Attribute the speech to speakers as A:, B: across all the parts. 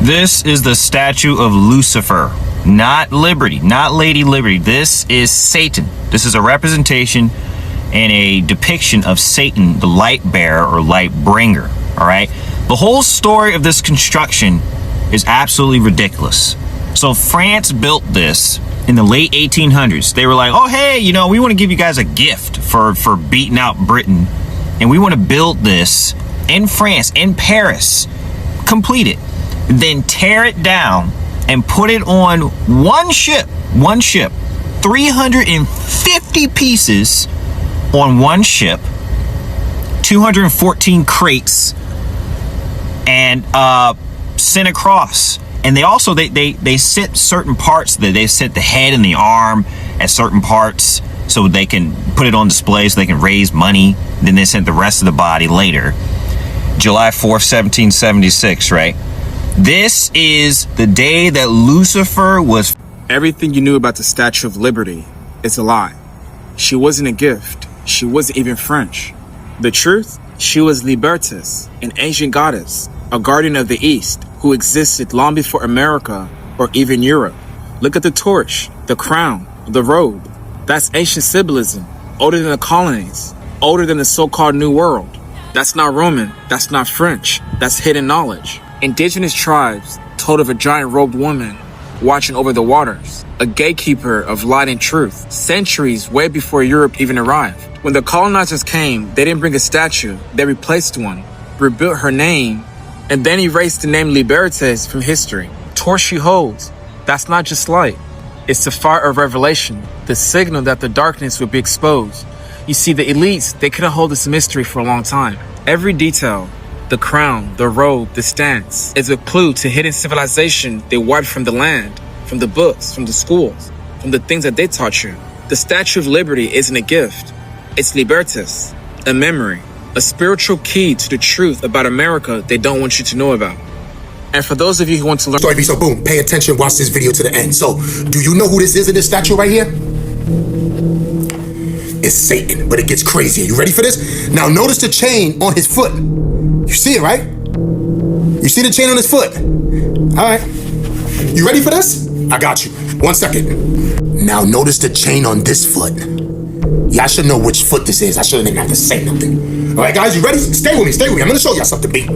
A: This is the statue of Lucifer, not Liberty, not Lady Liberty. This is Satan. This is a representation and a depiction of Satan, the light bearer or light bringer. All right. The whole story of this construction is absolutely ridiculous. So France built this in the late 1800s. They were like, oh, hey, you know, we want to give you guys a gift for beating out Britain. And we want to build this in France, in Paris, complete it, then tear it down and put it on one ship, 350 pieces on one ship, 214 crates, and sent across. And they also they sent certain parts, that they sent the head and the arm at certain parts so they can put it on display so they can raise money. Then they sent the rest of the body later. July 4th, 1776, right? This is the day that Lucifer was.
B: Everything you knew about the Statue of Liberty is a lie. She wasn't a gift. She wasn't even French. The truth? She was Libertas, an ancient goddess, a guardian of the East, who existed long before America or even Europe. Look at the torch, the crown, the robe. That's ancient symbolism, older than the colonies, older than the so-called New World. That's not Roman, that's not French, that's hidden knowledge. Indigenous tribes told of a giant robed woman watching over the waters, a gatekeeper of light and truth, centuries way before Europe even arrived. When the colonizers came, they didn't bring a statue, they replaced one, rebuilt her name, and then erased the name Libertas from history. Torch she holds, that's not just light. It's the fire of revelation, the signal that the darkness would be exposed. You see, the elites, they couldn't hold this mystery for a long time. Every detail, the crown, the robe, the stance, is a clue to hidden civilization they wiped from the land, from the books, from the schools, from the things that they taught you. The Statue of Liberty isn't a gift. It's Libertas, a memory, a spiritual key to the truth about America they don't want you to know about. And for those of you who want to learn...
C: So boom, pay attention, watch this video to the end. So, do you know who this is in this statue right here? It's Satan, but it gets crazier. You ready for this? Now notice the chain on his foot. You see it, right? You see the chain on his foot? All right. You ready for this? I got you. 1 second. Now notice the chain on this foot. Yeah, I should know which foot this is. I shouldn't even have to say nothing. All right, guys, you ready? Stay with me. I'm going to show y'all something, B.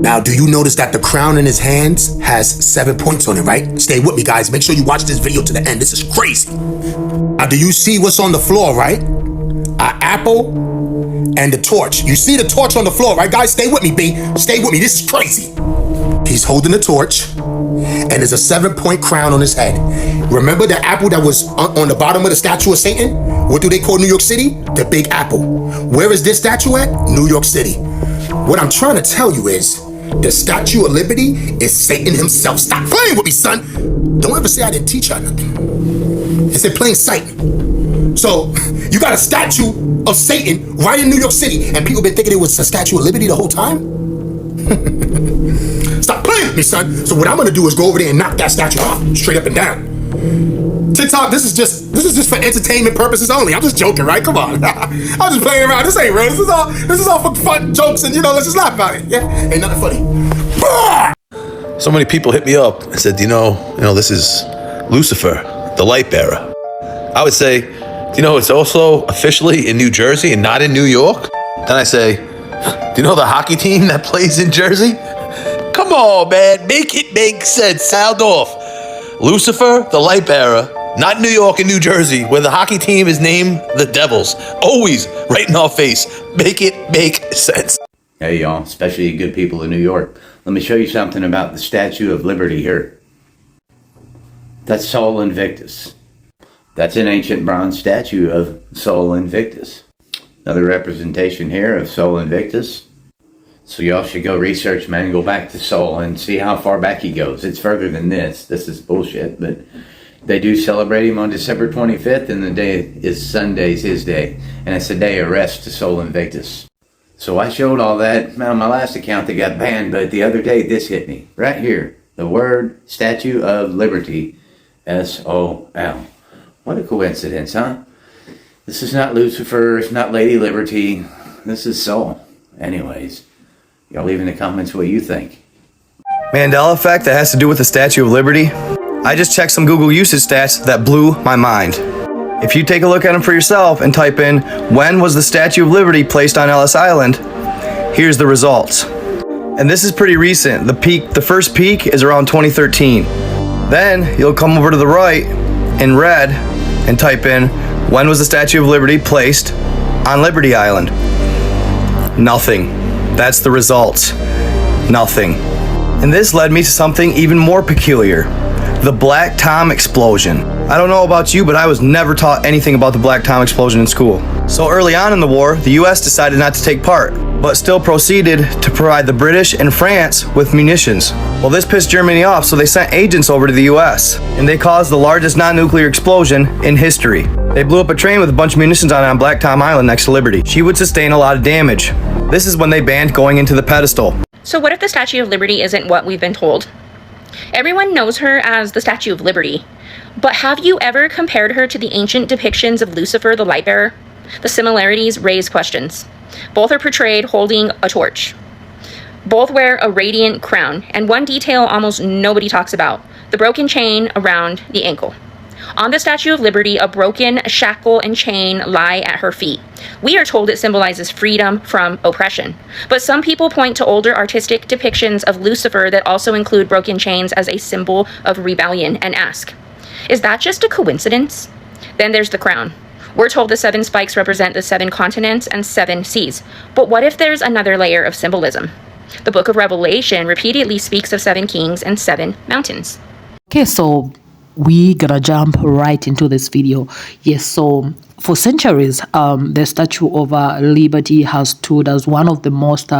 C: Now, do you notice that the crown in his hands has 7 points on it, right? Stay with me, guys. Make sure you watch this video to the end. This is crazy. Now, do you see what's on the floor, right? An apple and the torch. You see the torch on the floor, right, guys? Stay with me, B. Stay with me. This is crazy. He's holding the torch, and there's a 7-point crown on his head. Remember the apple that was on the bottom of the statue of Satan? What do they call New York City? The Big Apple. Where is this statue at? New York City. What I'm trying to tell you is, the Statue of Liberty is Satan himself. Stop playing with me, son. Don't ever say I didn't teach you nothing. It's in plain sight. So, you got a statue of Satan right in New York City, and people been thinking it was a Statue of Liberty the whole time? Stop playing with me, son. So what I'm gonna do is go over there and knock that statue off, straight up and down. TikTok, this is just for entertainment purposes only. I'm just joking, right? Come on. I'm just playing around. This ain't real. This is all for fun jokes, and let's just laugh about it. Yeah, ain't nothing funny.
D: So many people hit me up and said, you know, this is Lucifer, the light bearer. I would say, it's also officially in New Jersey and not in New York. Then I say, do you know the hockey team that plays in Jersey? Come on, man, make it make sense. Sound off. Lucifer, the light bearer, not New York and New Jersey, where the hockey team is named the Devils. Always right in our face. Make it make sense.
E: Hey, y'all, especially you good people in New York. Let me show you something about the Statue of Liberty here. That's Sol Invictus. That's an ancient bronze statue of Sol Invictus. Another representation here of Sol Invictus. So y'all should go research, man, go back to Sol and see how far back he goes. It's further than this. This is bullshit, but they do celebrate him on December 25th, and the day is Sunday's his day. And it's a day of rest to Sol Invictus. So I showed all that. On my last account, they got banned, but the other day, this hit me. Right here. The word Statue of Liberty. S-O-L. What a coincidence, huh? This is not Lucifer. It's not Lady Liberty. This is Sol. Anyways, y'all leave in the comments what you think.
F: Mandela effect that has to do with the Statue of Liberty? I just checked some Google usage stats that blew my mind. If you take a look at them for yourself and type in, when was the Statue of Liberty placed on Ellis Island? Here's the results. And this is pretty recent. The first peak is around 2013. Then you'll come over to the right in red and type in, when was the Statue of Liberty placed on Liberty Island? Nothing. That's the results. Nothing. And this led me to something even more peculiar. The Black Tom explosion. I don't know about you, but I was never taught anything about the Black Tom explosion in school. So early on in the war, the US decided not to take part, but still proceeded to provide the British and France with munitions. Well, this pissed Germany off, so they sent agents over to the US, and they caused the largest non-nuclear explosion in history. They blew up a train with a bunch of munitions on Black Tom Island next to Liberty. She would sustain a lot of damage. This is when they banned going into the pedestal.
G: So what if the Statue of Liberty isn't what we've been told? Everyone knows her as the Statue of Liberty, but have you ever compared her to the ancient depictions of Lucifer the Lightbearer? The similarities raise questions. Both are portrayed holding a torch. Both wear a radiant crown, and one detail almost nobody talks about, the broken chain around the ankle. On the Statue of Liberty, a broken shackle and chain lie at her feet. We are told it symbolizes freedom from oppression. But some people point to older artistic depictions of Lucifer that also include broken chains as a symbol of rebellion and ask, is that just a coincidence? Then there's the crown. We're told the 7 spikes represent the 7 continents and 7 seas. But what if there's another layer of symbolism? The book of Revelation repeatedly speaks of 7 kings and 7 mountains.
H: Okay, so we gonna jump right into this video. Yes, so for centuries, the Statue of Liberty has stood as one of the most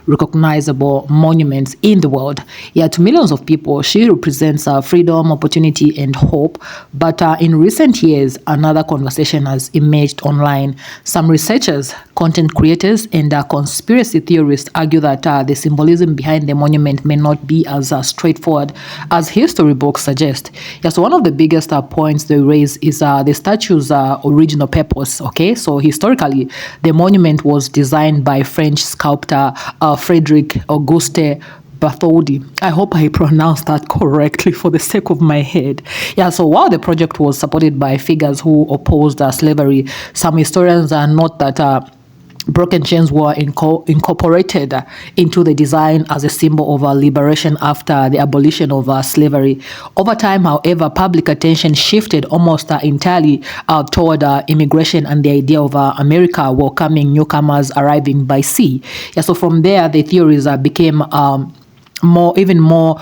H: recognizable monuments in the world. Yeah, to millions of people, she represents freedom, opportunity, and hope. But in recent years, another conversation has emerged online. Some researchers, content creators, and conspiracy theorists argue that the symbolism behind the monument may not be as straightforward as history books suggest. Yeah, so one of the biggest points they raise is the statue's original purpose. Okay, so historically, the monument was designed by French sculptor Frederic Auguste Bartholdi. I hope I pronounced that correctly for the sake of my head. Yeah, so while the project was supported by figures who opposed slavery, some historians note that broken chains were incorporated into the design as a symbol of liberation after the abolition of slavery. Over time, however, public attention shifted almost entirely toward immigration and the idea of America welcoming newcomers arriving by sea. Yeah, so from there, the theories became even more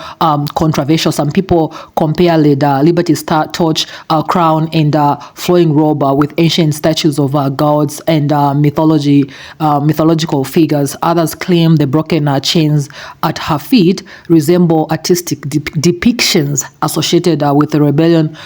H: controversial. Some people compare the Liberty Star torch, crown, and flowing robe with ancient statues of gods and mythological figures. Others claim the broken chains at her feet resemble artistic depictions associated with the rebellion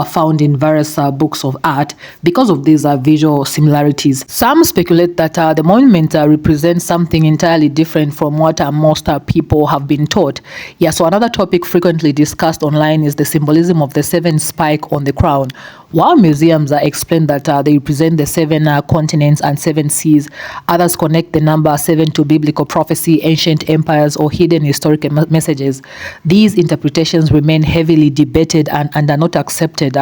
H: found in various books of art. Because of these visual similarities, some speculate that the monument represents something entirely different from what most people have been taught. Yeah, so another topic frequently discussed online is the symbolism of the 7 spike on the crown. While museums explain that they represent the 7 continents and 7 seas, others connect the number 7 to biblical prophecy, ancient empires, or hidden historical messages. These interpretations remain heavily debated and are not accepted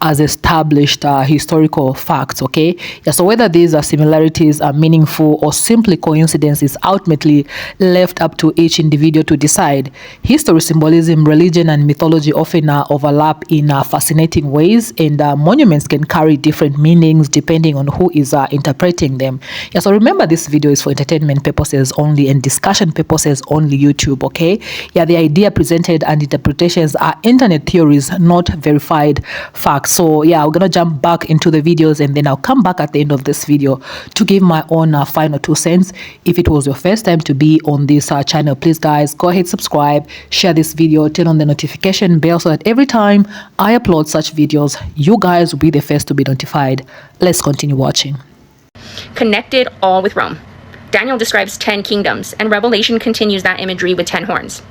H: as established historical facts. Okay, yeah, so whether these similarities are meaningful or simply coincidence is ultimately left up to each individual to decide. History, symbolism, religion, and mythology often overlap in fascinating ways, and monuments can carry different meanings depending on who is interpreting them. Yeah, so remember, this video is for entertainment purposes only and discussion purposes only. YouTube, okay? Yeah, the idea presented and interpretations are internet theories, not verified facts. So yeah, we're gonna jump back into the videos, and then I'll come back at the end of this video to give my own final 2 cents. If it was your first time to be on this channel, please guys, go ahead, subscribe, share this video, turn on the notification bell so that every time I upload such videos, you guys will be the first to be notified. Let's continue watching.
G: Connected all with Rome. Daniel describes 10 kingdoms, and Revelation continues that imagery with 10 horns.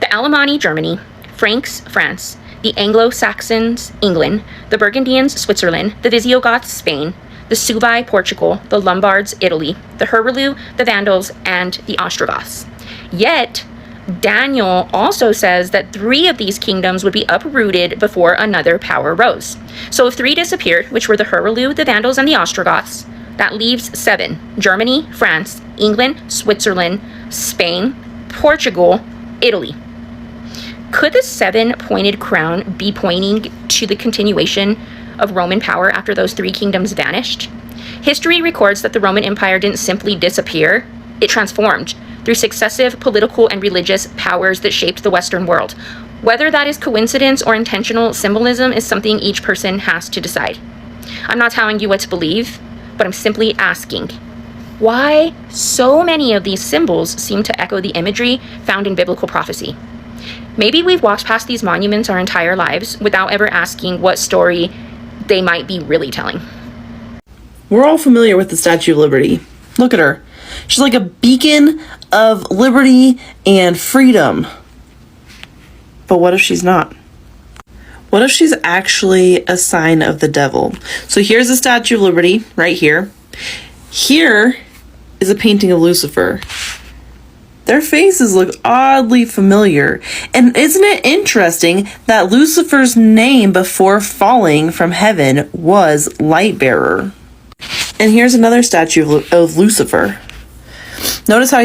G: The Alemanni, Germany, Franks, France, the Anglo-Saxons, England, the Burgundians, Switzerland, the Visigoths, Spain, the Suevi, Portugal, the Lombards, Italy, the Heruli, the Vandals, and the Ostrogoths. Yet, Daniel also says that 3 of these kingdoms would be uprooted before another power rose. So if 3 disappeared, which were the Herulu, the Vandals, and the Ostrogoths, that leaves 7: Germany, France, England, Switzerland, Spain, Portugal, Italy. Could the 7-pointed crown be pointing to the continuation of Roman power after those 3 kingdoms vanished? History records that the Roman Empire didn't simply disappear, it transformed through successive political and religious powers that shaped the Western world. Whether that is coincidence or intentional symbolism is something each person has to decide. I'm not telling you what to believe, but I'm simply asking, why so many of these symbols seem to echo the imagery found in biblical prophecy? Maybe we've walked past these monuments our entire lives without ever asking what story they might be really telling.
I: We're all familiar with the Statue of Liberty. Look at her. She's like a beacon of liberty and freedom. But what if she's not? What if she's actually a sign of the devil? So here's the Statue of Liberty right here. Here is a painting of Lucifer. Their faces look oddly familiar. And isn't it interesting that Lucifer's name before falling from heaven was Lightbearer? And here's another statue of Lucifer. Notice how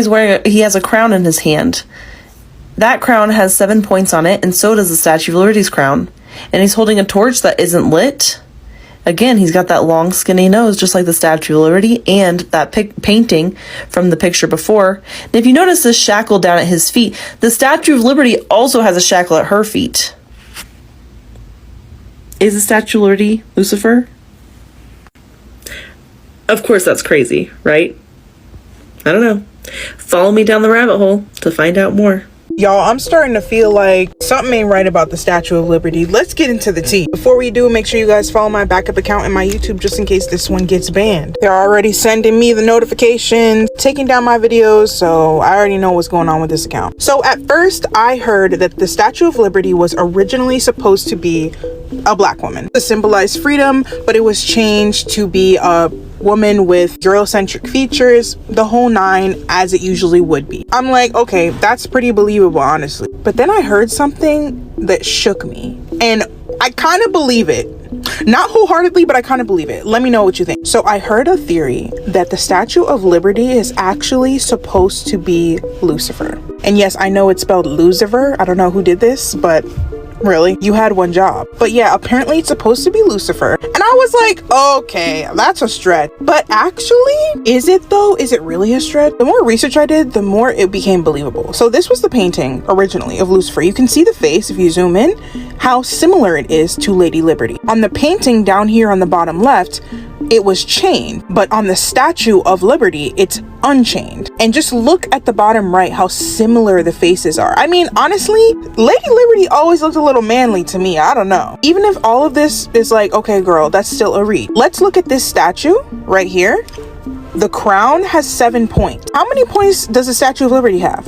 I: he has a crown in his hand. That crown has 7 points on it, and so does the Statue of Liberty's crown. And he's holding a torch that isn't lit. Again, he's got that long, skinny nose, just like the Statue of Liberty and that painting from the picture before. And if you notice this shackle down at his feet, the Statue of Liberty also has a shackle at her feet. Is the Statue of Liberty Lucifer? Of course, that's crazy, right? I don't know. Follow me down the rabbit hole to find out more.
J: Y'all, I'm starting to feel like something ain't right about the Statue of Liberty. Let's get into the tea. Before we do, make sure you guys follow my backup account and my YouTube just in case this one gets banned. They're already sending me the notifications, taking down my videos, so I already know what's going on with this account. So at first, I heard that the Statue of Liberty was originally supposed to be a black woman to symbolize freedom, but it was changed to be a woman with Eurocentric features, the whole 9, as it usually would be. I'm like, okay, that's pretty believable, honestly. But then I heard something that shook me, and I kind of believe it. Not wholeheartedly, but I kind of believe it. Let me know what you think. So I heard a theory that the Statue of Liberty is actually supposed to be Lucifer. And yes, I know it's spelled Lucifer. I don't know who did this, but really, you had one job. But yeah, apparently it's supposed to be Lucifer. And I was like, okay, that's a stretch. But actually, is it though? Is it really a stretch? The more research I did, the more it became believable. So this was the painting originally of Lucifer. You can see the face if you zoom in, how similar it is to Lady Liberty. On the painting down here on the bottom left, it was chained, but on the Statue of Liberty, it's unchained. And just look at the bottom right, how similar the faces are. I mean, honestly, Lady Liberty always looked a little manly to me. I don't know. Even if all of this is like, okay, girl, that's still a read. Let's look at this statue right here. The crown has 7 points. How many points does the Statue of Liberty have?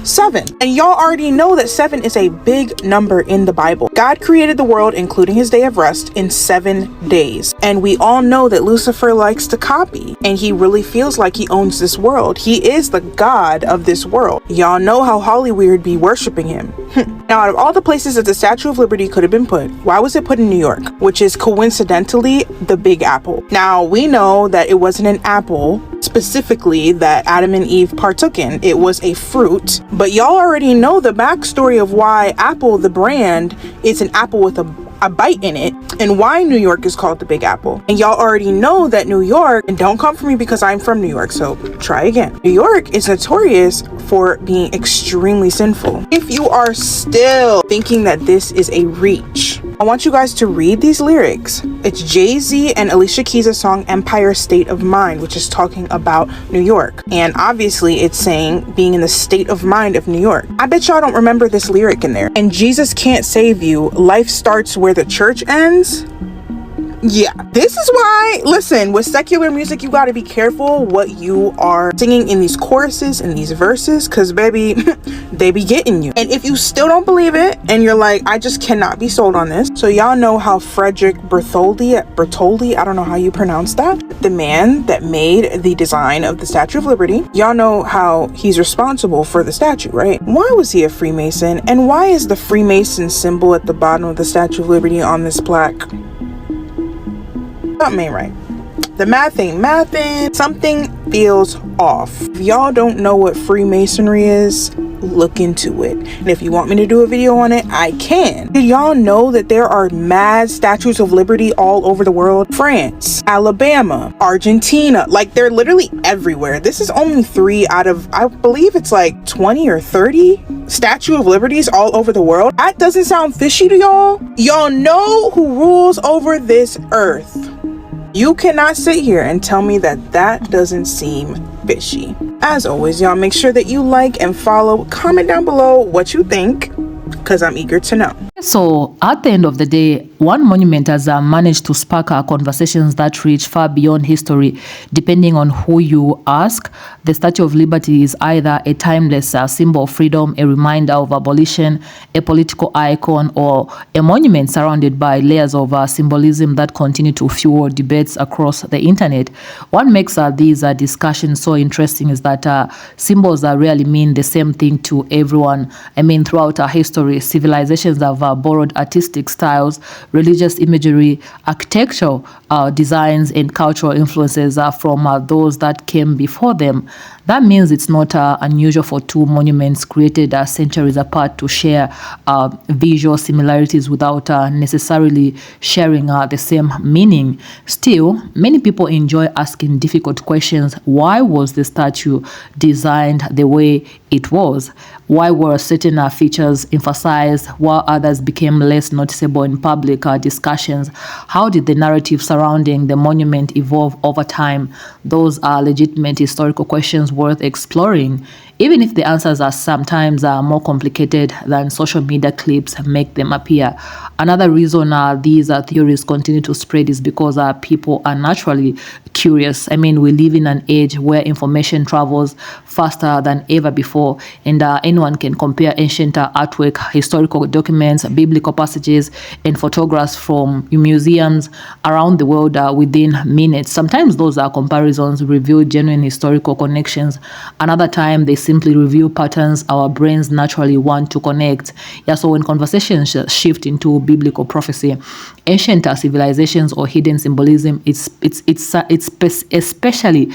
J: 7. And y'all already know that 7 is a big number in the Bible. God created the world, including his day of rest, in 7 days. And we all know that Lucifer likes to copy, and he really feels like he owns this world. He is the god of this world. Y'all know how Hollywood would be worshiping him. Now, out of all the places that the Statue of Liberty could have been put, why was it put in New York, which is coincidentally the Big Apple? Now, we know that it wasn't an apple specifically that Adam and Eve partook in. It was a fruit. But y'all already know the backstory of why Apple, the brand, is an apple with a bite in it, and why New York is called the Big Apple. And y'all already know that New York, and don't come for me because I'm from New York, so try again. New York is notorious for being extremely sinful. If you are still thinking that this is a reach, I want you guys to read these lyrics. It's Jay-Z and Alicia Keys' song Empire State of Mind, which is talking about New York. And obviously it's saying being in the state of mind of New York. I bet y'all don't remember this lyric in there. And Jesus can't save you. Life starts where the church ends. Yeah, this is why, listen, with secular music, you got to be careful what you are singing in these choruses and these verses, because baby, they be getting you. And if you still don't believe it and you're like, I just cannot be sold on this. So y'all know how Frederick Bertoldi, I don't know how you pronounce that, the man that made the design of the Statue of Liberty, y'all know how he's responsible for the statue, right? Why was he a Freemason? And why is the Freemason symbol at the bottom of the Statue of Liberty on this plaque? Something ain't right. The math ain't mathin'. Something feels off. If y'all don't know what Freemasonry is, look into it. And if you want me to do a video on it, I can. Did y'all know that there are mad statues of liberty all over the world? France, Alabama, Argentina, like they're literally everywhere. This is only 3 out of, I believe it's like 20 or 30 Statue of Liberties all over the world. That doesn't sound fishy to y'all? Y'all know who rules over this earth. You cannot sit here and tell me that that doesn't seem fishy. As always, y'all make sure that you like and follow, comment down below what you think, because I'm eager to know.
H: So at the end of the day, one monument has managed to spark conversations that reach far beyond history. Depending on who you ask, the Statue of Liberty is either a timeless symbol of freedom, a reminder of abolition, a political icon, or a monument surrounded by layers of symbolism that continue to fuel debates across the internet. What makes these discussions so interesting is that symbols rarely mean the same thing to everyone. I mean, throughout our history, civilizations have borrowed artistic styles, religious imagery, architectural designs, and cultural influences from those that came before them. That means it's not unusual for two monuments created centuries apart to share visual similarities without necessarily sharing the same meaning. Still, many people enjoy asking difficult questions. Why was the statue designed the way it was? Why were certain features emphasized while others became less noticeable in public discussions? How did the narrative surrounding the monument evolve over time? Those are legitimate historical questions worth exploring, even if the answers are sometimes more complicated than social media clips make them appear. Another reason these theories continue to spread is because people are naturally curious. I mean, we live in an age where information travels faster than ever before, and anyone can compare ancient artwork, historical documents, biblical passages, and photographs from museums around the world within minutes. Sometimes those comparisons reveal genuine historical connections. Another time, they simply reveal patterns our brains naturally want to connect. Yeah, so when conversations shift into biblical prophecy, ancient civilizations, or hidden symbolism, it's especially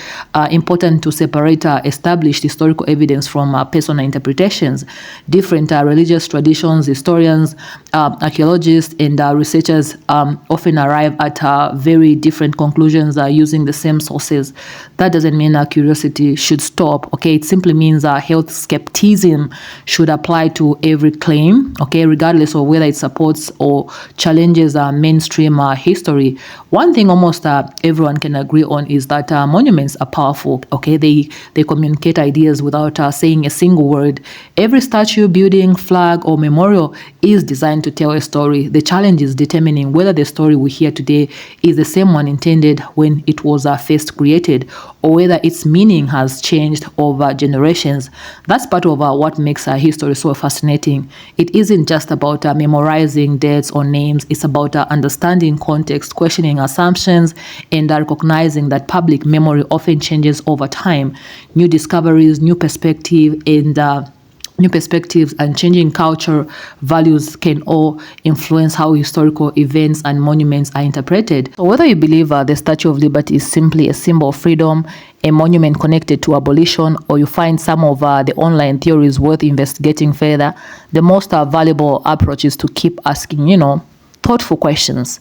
H: important to separate established historical evidence from personal interpretations. Different religious traditions, historians, archaeologists, and researchers often arrive at very different conclusions using the same sources. That doesn't mean curiosity should stop. Okay, it simply means health skepticism should apply to every claim. Okay, regardless of whether it supports or challenges mainstream history. One thing almost everyone can agree on is that monuments are powerful. Okay, they communicate ideas without saying a single word. Every statue, building, flag, or memorial is designed to tell a story. The challenge is determining whether the story we hear today is the same one intended when it was first created, or whether its meaning has changed over generations. That's part of what makes history so fascinating. It isn't just about memorizing dates or names. It's about understanding context, questioning assumptions, and recognizing that public memory often changes over time. New discoveries, new perspectives, and changing culture values can all influence how historical events and monuments are interpreted. So whether you believe the Statue of Liberty is simply a symbol of freedom, a monument connected to abolition, or you find some of the online theories worth investigating further, the most valuable approach is to keep asking, thoughtful questions,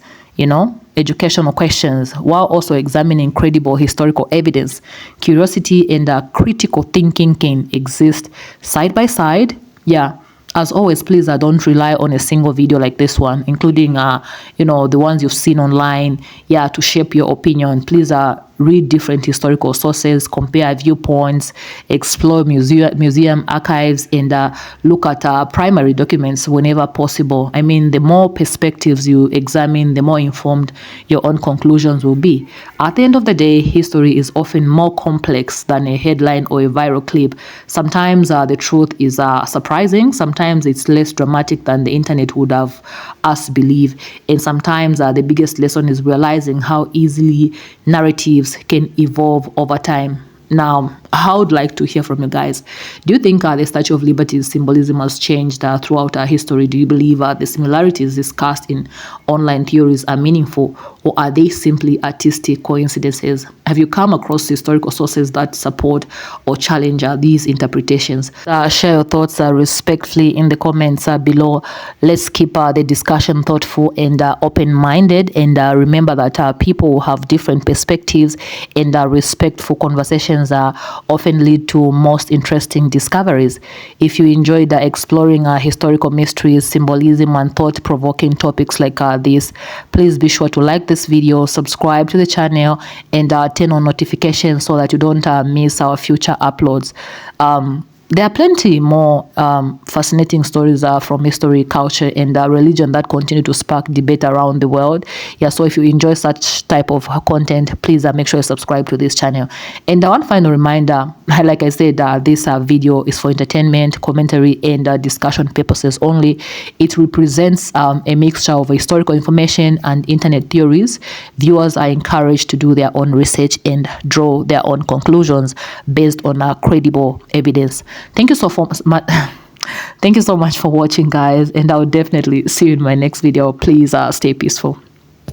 H: educational questions, while also examining credible historical evidence. Curiosity and critical thinking can exist side by side. Yeah. As always, please don't rely on a single video like this one, including the ones you've seen online, to shape your opinion. Please read different historical sources, compare viewpoints, explore museum archives, and look at primary documents whenever possible. I mean, the more perspectives you examine, the more informed your own conclusions will be. At the end of the day, history is often more complex than a headline or a viral clip. Sometimes the truth is surprising, sometimes it's less dramatic than the internet would have us believe, and sometimes the biggest lesson is realizing how easily narratives can evolve over time. Now, I would like to hear from you guys. Do you think the Statue of Liberty's symbolism has changed throughout our history? Do you believe the similarities discussed in online theories are meaningful, or are they simply artistic coincidences? Have you come across historical sources that support or challenge these interpretations? Share your thoughts respectfully in the comments below. Let's keep the discussion thoughtful and open-minded, and remember that people have different perspectives, and respectful conversations often lead to most interesting discoveries. If you enjoyed exploring historical mysteries, symbolism, and thought-provoking topics like this, please be sure to like this video, subscribe to the channel, and turn on notifications so that you don't miss our future uploads. There are plenty more fascinating stories from history, culture, and religion that continue to spark debate around the world. Yeah, so if you enjoy such type of content, please make sure you subscribe to this channel. And one final reminder, like I said, this video is for entertainment, commentary, and discussion purposes only. It represents a mixture of historical information and internet theories. Viewers are encouraged to do their own research and draw their own conclusions based on credible evidence. Thank you so much. Thank you so much for watching, guys, and I'll definitely see you in my next video. Please stay peaceful.